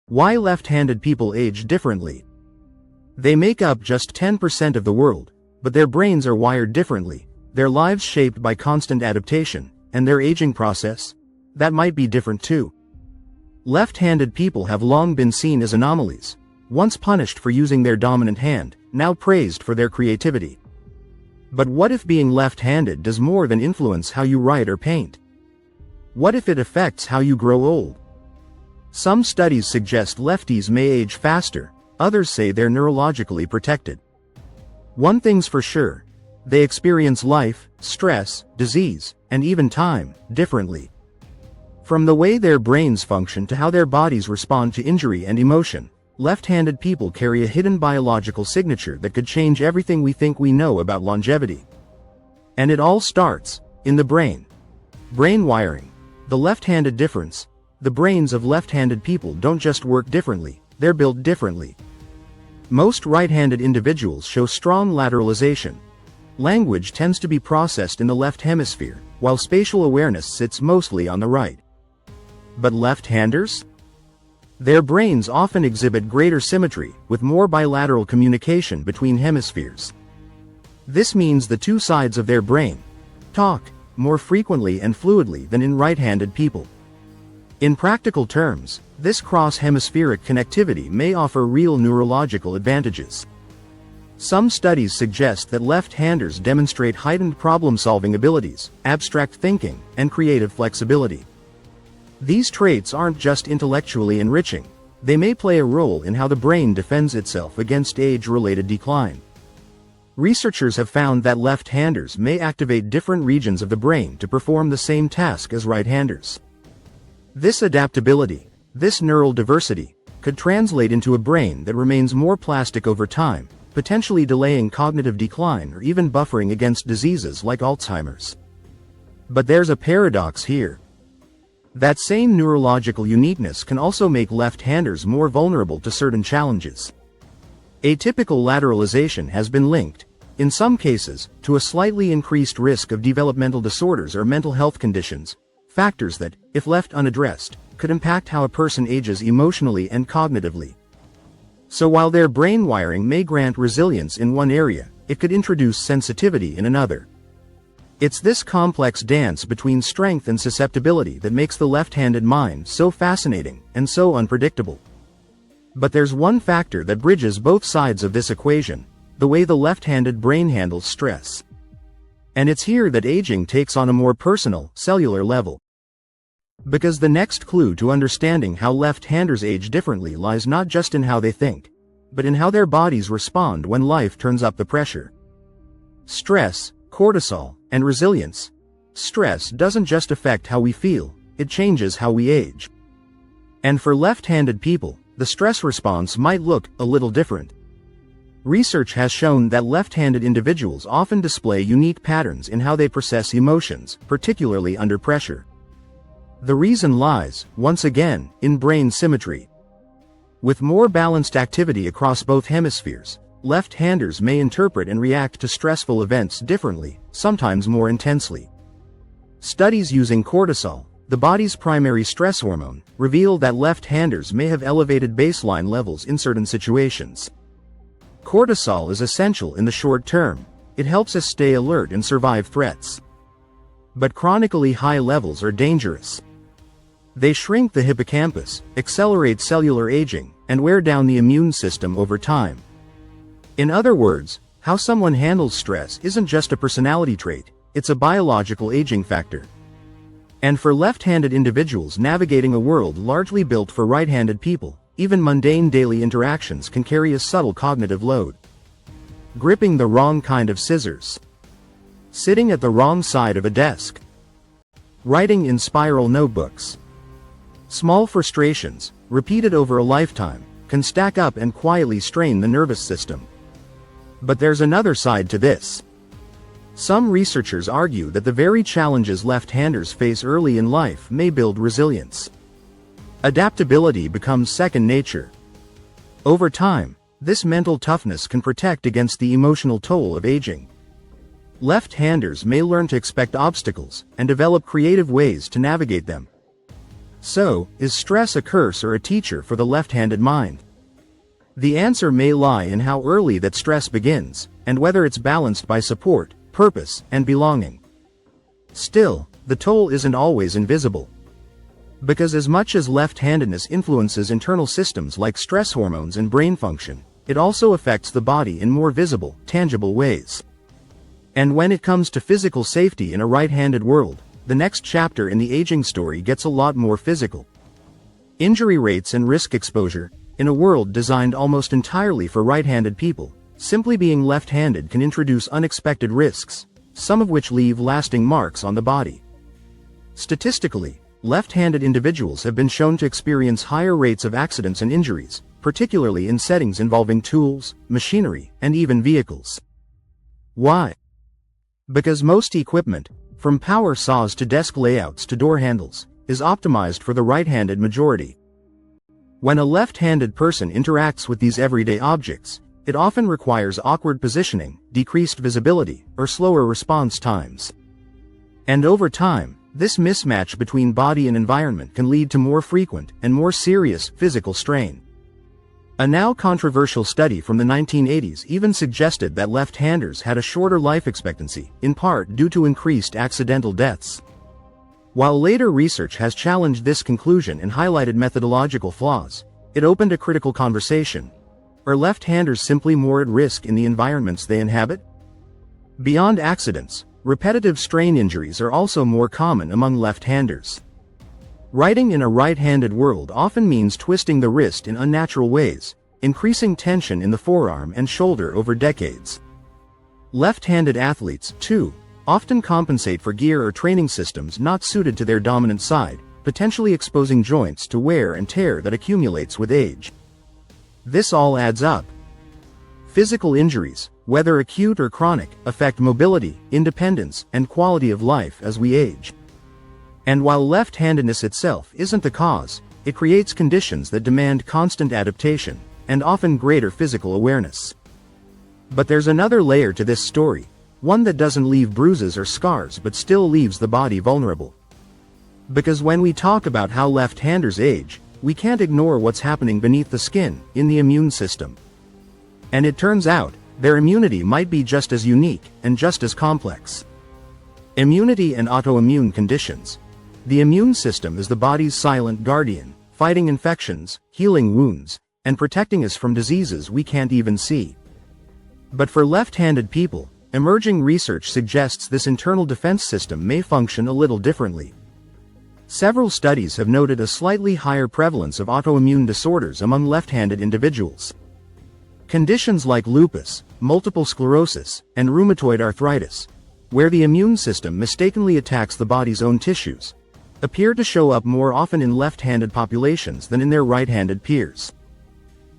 Why left-handed people age differently? They make up just 10% of the world, but their brains are wired differently, their lives shaped by constant adaptation, and their aging process? That might be different too. Left-handed people have long been seen as anomalies, once punished for using their dominant hand, now praised for their creativity. But what if being left-handed does more than influence how you write or paint? What if it affects how you grow old? Some studies suggest lefties may age faster, others say they're neurologically protected. One thing's for sure, they experience life, stress, disease, and even time, differently. From the way their brains function to how their bodies respond to injury and emotion, left-handed people carry a hidden biological signature that could change everything we think we know about longevity. And it all starts in the brain. Brain wiring. The left-handed difference. The brains of left-handed people don't just work differently, they're built differently. Most right-handed individuals show strong lateralization. Language tends to be processed in the left hemisphere, while spatial awareness sits mostly on the right. But left-handers? Their brains often exhibit greater symmetry, with more bilateral communication between hemispheres. This means the two sides of their brain talk more frequently and fluidly than in right-handed people. In practical terms, this cross-hemispheric connectivity may offer real neurological advantages. Some studies suggest that left-handers demonstrate heightened problem-solving abilities, abstract thinking, and creative flexibility. These traits aren't just intellectually enriching, they may play a role in how the brain defends itself against age-related decline. Researchers have found that left-handers may activate different regions of the brain to perform the same task as right-handers. This adaptability, this neural diversity, could translate into a brain that remains more plastic over time, potentially delaying cognitive decline or even buffering against diseases like Alzheimer's. But there's a paradox here. That same neurological uniqueness can also make left-handers more vulnerable to certain challenges. Atypical lateralization has been linked, in some cases, to a slightly increased risk of developmental disorders or mental health conditions, factors that, if left unaddressed, could impact how a person ages emotionally and cognitively. So while their brain wiring may grant resilience in one area, it could introduce sensitivity in another. It's this complex dance between strength and susceptibility that makes the left-handed mind so fascinating and so unpredictable. But there's one factor that bridges both sides of this equation: the way the left-handed brain handles stress. And it's here that aging takes on a more personal, cellular level. Because the next clue to understanding how left-handers age differently lies not just in how they think, but in how their bodies respond when life turns up the pressure. Stress, cortisol, and resilience. Stress doesn't just affect how we feel, it changes how we age. And for left-handed people, the stress response might look a little different. Research has shown that left-handed individuals often display unique patterns in how they process emotions, particularly under pressure. The reason lies, once again, in brain symmetry. With more balanced activity across both hemispheres, left-handers may interpret and react to stressful events differently, sometimes more intensely. Studies using cortisol, the body's primary stress hormone, reveal that left-handers may have elevated baseline levels in certain situations. Cortisol is essential in the short term. It helps us stay alert and survive threats. But chronically high levels are dangerous. They shrink the hippocampus, accelerate cellular aging, and wear down the immune system over time. In other words, how someone handles stress isn't just a personality trait, it's a biological aging factor. And for left-handed individuals navigating a world largely built for right-handed people, even mundane daily interactions can carry a subtle cognitive load. Gripping the wrong kind of scissors. Sitting at the wrong side of a desk. Writing in spiral notebooks. Small frustrations, repeated over a lifetime, can stack up and quietly strain the nervous system. But there's another side to this. Some researchers argue that the very challenges left-handers face early in life may build resilience. Adaptability becomes second nature. Over time, this mental toughness can protect against the emotional toll of aging. Left-handers may learn to expect obstacles and develop creative ways to navigate them. So, is stress a curse or a teacher for the left-handed mind? The answer may lie in how early that stress begins, and whether it's balanced by support, purpose, and belonging. Still, the toll isn't always invisible. Because as much as left-handedness influences internal systems like stress hormones and brain function, it also affects the body in more visible, tangible ways. And when it comes to physical safety in a right-handed world, the next chapter in the aging story gets a lot more physical. Injury rates and risk exposure. In a world designed almost entirely for right-handed people, simply being left-handed can introduce unexpected risks, some of which leave lasting marks on the body. Statistically, left-handed individuals have been shown to experience higher rates of accidents and injuries, particularly in settings involving tools, machinery, and even vehicles. Why? Because most equipment, from power saws to desk layouts to door handles, is optimized for the right-handed majority. When a left-handed person interacts with these everyday objects, it often requires awkward positioning, decreased visibility, or slower response times. And over time, this mismatch between body and environment can lead to more frequent and more serious physical strain. A now controversial study from the 1980s even suggested that left-handers had a shorter life expectancy, in part due to increased accidental deaths. While later research has challenged this conclusion and highlighted methodological flaws, it opened a critical conversation. Are left-handers simply more at risk in the environments they inhabit? Beyond accidents, repetitive strain injuries are also more common among left-handers. Writing in a right-handed world often means twisting the wrist in unnatural ways, increasing tension in the forearm and shoulder over decades. Left-handed athletes, too, often compensate for gear or training systems not suited to their dominant side, potentially exposing joints to wear and tear that accumulates with age. This all adds up. Physical injuries, whether acute or chronic, affect mobility, independence, and quality of life as we age. And while left-handedness itself isn't the cause, it creates conditions that demand constant adaptation, and often greater physical awareness. But there's another layer to this story, one that doesn't leave bruises or scars but still leaves the body vulnerable. Because when we talk about how left-handers age, we can't ignore what's happening beneath the skin, in the immune system. And it turns out, their immunity might be just as unique, and just as complex. Immunity and autoimmune conditions. The immune system is the body's silent guardian, fighting infections, healing wounds, and protecting us from diseases we can't even see. But for left-handed people, emerging research suggests this internal defense system may function a little differently. Several studies have noted a slightly higher prevalence of autoimmune disorders among left-handed individuals. Conditions like lupus, multiple sclerosis, and rheumatoid arthritis, where the immune system mistakenly attacks the body's own tissues, appear to show up more often in left-handed populations than in their right-handed peers.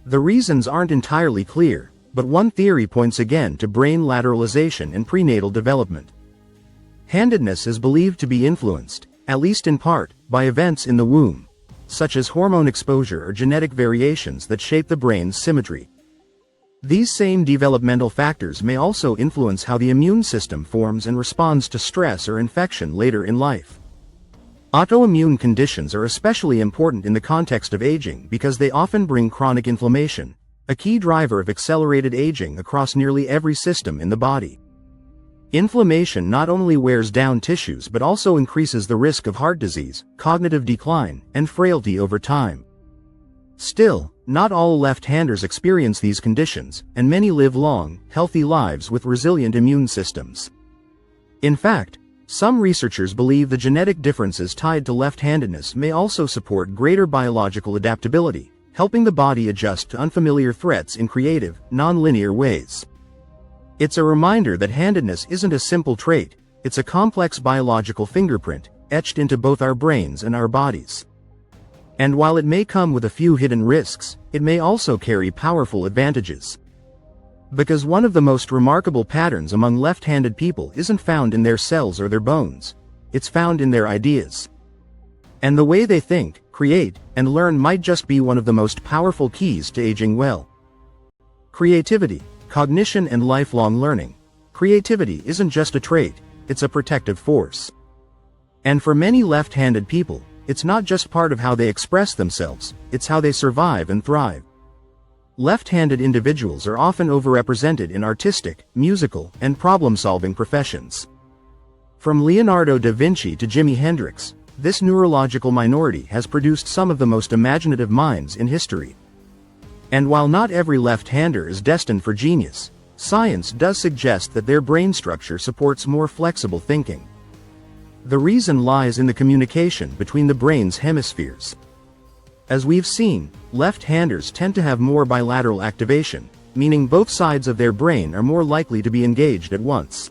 The reasons aren't entirely clear, but one theory points again to brain lateralization and prenatal development. Handedness is believed to be influenced, at least in part, by events in the womb, such as hormone exposure or genetic variations that shape the brain's symmetry. These same developmental factors may also influence how the immune system forms and responds to stress or infection later in life. Autoimmune conditions are especially important in the context of aging because they often bring chronic inflammation, a key driver of accelerated aging across nearly every system in the body. Inflammation not only wears down tissues but also increases the risk of heart disease, cognitive decline, and frailty over time. Still, not all left-handers experience these conditions, and many live long, healthy lives with resilient immune systems. In fact, some researchers believe the genetic differences tied to left-handedness may also support greater biological adaptability, helping the body adjust to unfamiliar threats in creative, non-linear ways. It's a reminder that handedness isn't a simple trait, it's a complex biological fingerprint, etched into both our brains and our bodies. And while it may come with a few hidden risks, it may also carry powerful advantages. Because one of the most remarkable patterns among left-handed people isn't found in their cells or their bones, it's found in their ideas. And the way they think, create, and learn might just be one of the most powerful keys to aging well. Creativity, cognition, and lifelong learning. Creativity isn't just a trait, it's a protective force. And for many left-handed people, It's not just part of how they express themselves, it's how they survive and thrive. Left-handed individuals are often overrepresented in artistic, musical, and problem-solving professions. From Leonardo da Vinci to Jimi Hendrix, this neurological minority has produced some of the most imaginative minds in history. And while not every left-hander is destined for genius, science does suggest that their brain structure supports more flexible thinking. The reason lies in the communication between the brain's hemispheres. As we've seen, left-handers tend to have more bilateral activation, meaning both sides of their brain are more likely to be engaged at once.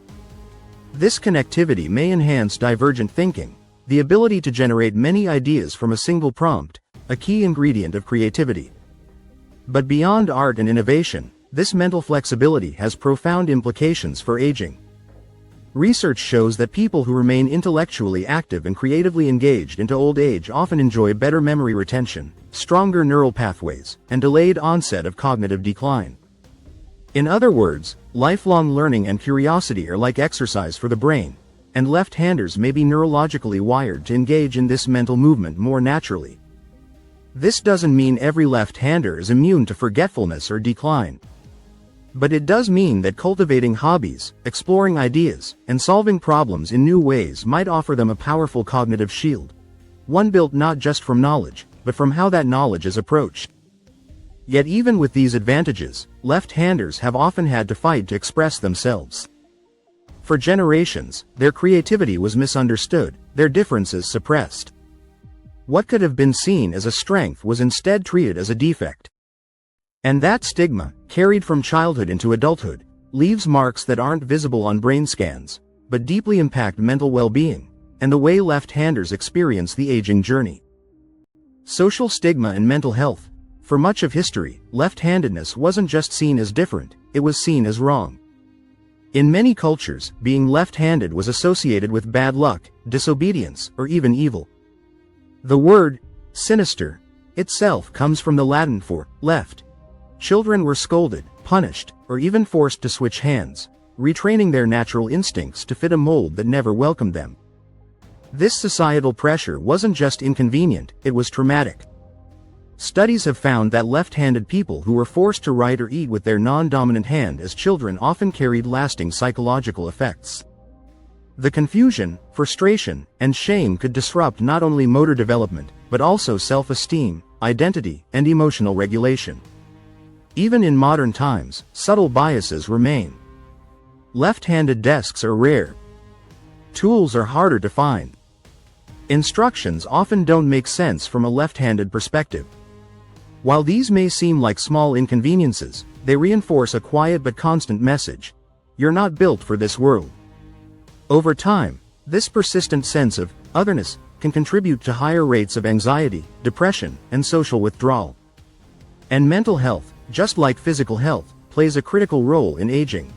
This connectivity may enhance divergent thinking, the ability to generate many ideas from a single prompt, a key ingredient of creativity. But beyond art and innovation, this mental flexibility has profound implications for aging. Research shows that people who remain intellectually active and creatively engaged into old age often enjoy better memory retention, stronger neural pathways, and delayed onset of cognitive decline. In other words, lifelong learning and curiosity are like exercise for the brain, and left-handers may be neurologically wired to engage in this mental movement more naturally. This doesn't mean every left-hander is immune to forgetfulness or decline. But it does mean that cultivating hobbies, exploring ideas, and solving problems in new ways might offer them a powerful cognitive shield. One built not just from knowledge, but from how that knowledge is approached. Yet even with these advantages, left-handers have often had to fight to express themselves. For generations, their creativity was misunderstood, their differences suppressed. What could have been seen as a strength was instead treated as a defect. And that stigma, carried from childhood into adulthood, leaves marks that aren't visible on brain scans, but deeply impact mental well-being, and the way left-handers experience the aging journey. Social stigma and mental health. For much of history, left-handedness wasn't just seen as different, it was seen as wrong. In many cultures, being left-handed was associated with bad luck, disobedience, or even evil. The word, sinister, itself comes from the Latin for left. Children were scolded, punished, or even forced to switch hands, retraining their natural instincts to fit a mold that never welcomed them. This societal pressure wasn't just inconvenient, it was traumatic. Studies have found that left-handed people who were forced to write or eat with their non-dominant hand as children often carried lasting psychological effects. The confusion, frustration, and shame could disrupt not only motor development, but also self-esteem, identity, and emotional regulation. Even in modern times, subtle biases remain. Left-handed desks are rare. Tools are harder to find. Instructions often don't make sense from a left-handed perspective. While these may seem like small inconveniences, they reinforce a quiet but constant message: you're not built for this world. Over time, this persistent sense of otherness can contribute to higher rates of anxiety, depression, and social withdrawal. And mental health, just like physical health, plays a critical role in aging.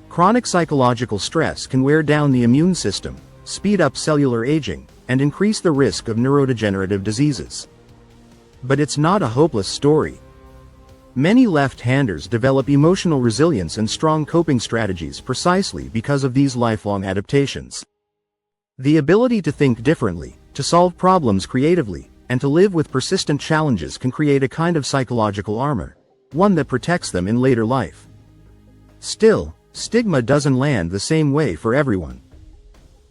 Chronic psychological stress can wear down the immune system, speed up cellular aging, and increase the risk of neurodegenerative diseases. But it's not a hopeless story. Many left-handers develop emotional resilience and strong coping strategies precisely because of these lifelong adaptations. The ability to think differently, to solve problems creatively, and to live with persistent challenges can create a kind of psychological armor, one that protects them in later life. Still, stigma doesn't land the same way for everyone.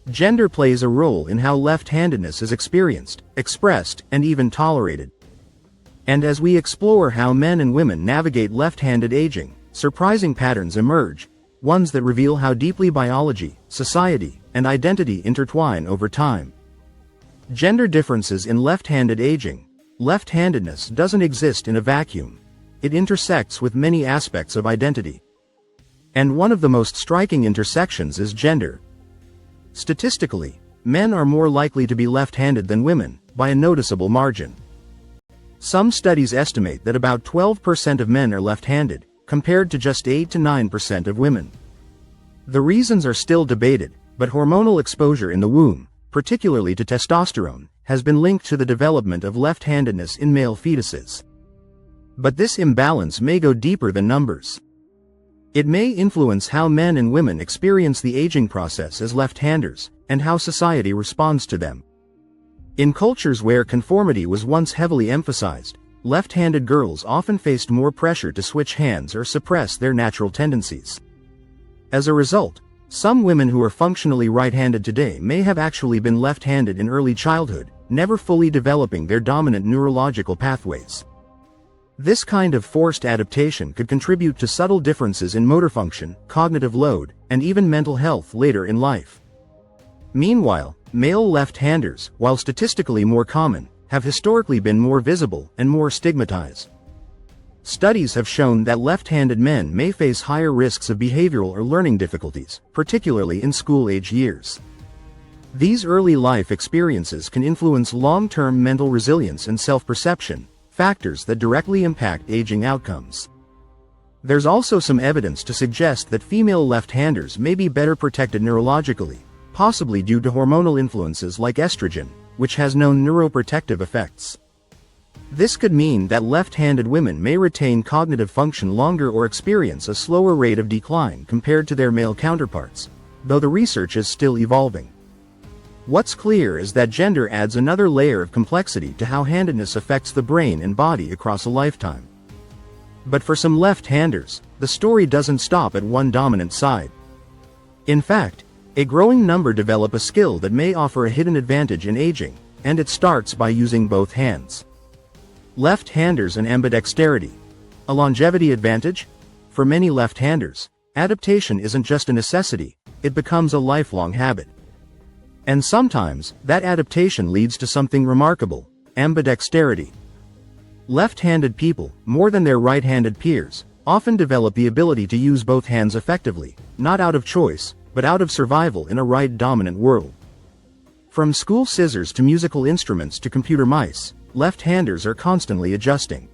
Gender plays a role in how left-handedness is experienced, expressed, and even tolerated. And as we explore how men and women navigate left-handed aging, surprising patterns emerge, ones that reveal how deeply biology, society, and identity intertwine over time. Gender differences in left-handed aging. Left-handedness doesn't exist in a vacuum. It intersects with many aspects of identity. And one of the most striking intersections is gender. Statistically, men are more likely to be left-handed than women, by a noticeable margin. Some studies estimate that about 12% of men are left-handed, compared to just 8 to 9% of women. The reasons are still debated, but hormonal exposure in the womb, particularly to testosterone, has been linked to the development of left-handedness in male fetuses. But this imbalance may go deeper than numbers. It may influence how men and women experience the aging process as left-handers, and how society responds to them. In cultures where conformity was once heavily emphasized, left-handed girls often faced more pressure to switch hands or suppress their natural tendencies. As a result, some women who are functionally right-handed today may have actually been left-handed in early childhood, never fully developing their dominant neurological pathways. This kind of forced adaptation could contribute to subtle differences in motor function, cognitive load, and even mental health later in life. Meanwhile, male left-handers, while statistically more common, have historically been more visible and more stigmatized. Studies have shown that left-handed men may face higher risks of behavioral or learning difficulties, particularly in school-age years. These early life experiences can influence long-term mental resilience and self-perception, factors that directly impact aging outcomes. There's also some evidence to suggest that female left-handers may be better protected neurologically, possibly due to hormonal influences like estrogen, which has known neuroprotective effects. This could mean that left-handed women may retain cognitive function longer or experience a slower rate of decline compared to their male counterparts, though the research is still evolving. What's clear is that gender adds another layer of complexity to how handedness affects the brain and body across a lifetime. But for some left-handers, the story doesn't stop at one dominant side. In fact, a growing number develop a skill that may offer a hidden advantage in aging, and it starts by using both hands. Left-handers and ambidexterity. A longevity advantage? For many left-handers, adaptation isn't just a necessity, it becomes a lifelong habit. And sometimes, that adaptation leads to something remarkable: ambidexterity. Left-handed people, more than their right-handed peers, often develop the ability to use both hands effectively, not out of choice, but out of survival in a right-dominant world. From school scissors to musical instruments to computer mice, left-handers are constantly adjusting.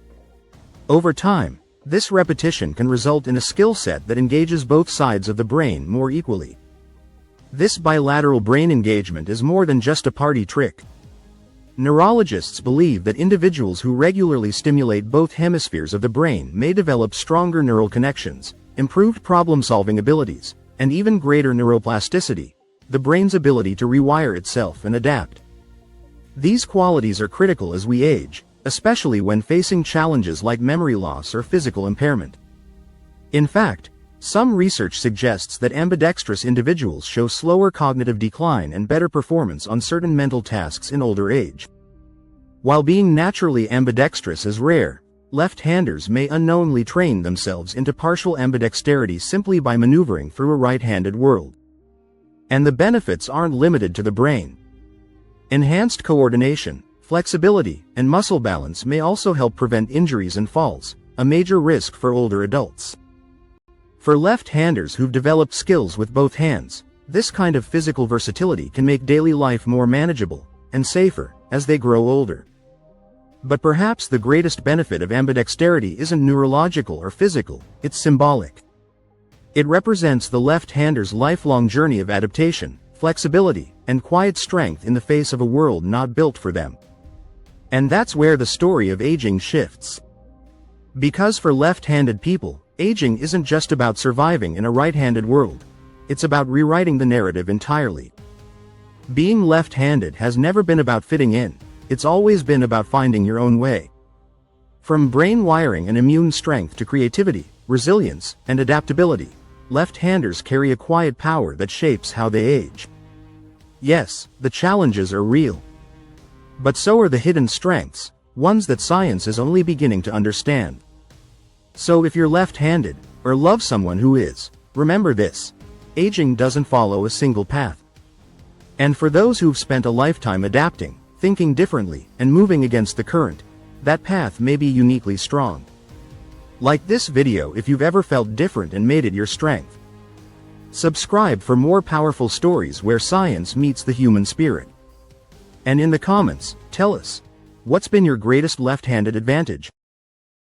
Over time, this repetition can result in a skill set that engages both sides of the brain more equally. This bilateral brain engagement is more than just a party trick. Neurologists believe that individuals who regularly stimulate both hemispheres of the brain may develop stronger neural connections, improved problem-solving abilities, and even greater neuroplasticity, the brain's ability to rewire itself and adapt. These qualities are critical as we age, especially when facing challenges like memory loss or physical impairment. In fact, some research suggests that ambidextrous individuals show slower cognitive decline and better performance on certain mental tasks in older age. While being naturally ambidextrous is rare, left-handers may unknowingly train themselves into partial ambidexterity simply by maneuvering through a right-handed world. And the benefits aren't limited to the brain. Enhanced coordination, flexibility, and muscle balance may also help prevent injuries and falls, a major risk for older adults. For left-handers who've developed skills with both hands, this kind of physical versatility can make daily life more manageable and safer as they grow older. But perhaps the greatest benefit of ambidexterity isn't neurological or physical, it's symbolic. It represents the left-hander's lifelong journey of adaptation, flexibility, and quiet strength in the face of a world not built for them. And that's where the story of aging shifts. Because for left-handed people, aging isn't just about surviving in a right-handed world, it's about rewriting the narrative entirely. Being left-handed has never been about fitting in, it's always been about finding your own way. From brain wiring and immune strength to creativity, resilience, and adaptability, left-handers carry a quiet power that shapes how they age. Yes, the challenges are real. But so are the hidden strengths, ones that science is only beginning to understand. So if you're left-handed, or love someone who is, remember this: aging doesn't follow a single path. And for those who've spent a lifetime adapting, thinking differently, and moving against the current, that path may be uniquely strong. Like this video if you've ever felt different and made it your strength. Subscribe for more powerful stories where science meets the human spirit. And in the comments, tell us, what's been your greatest left-handed advantage?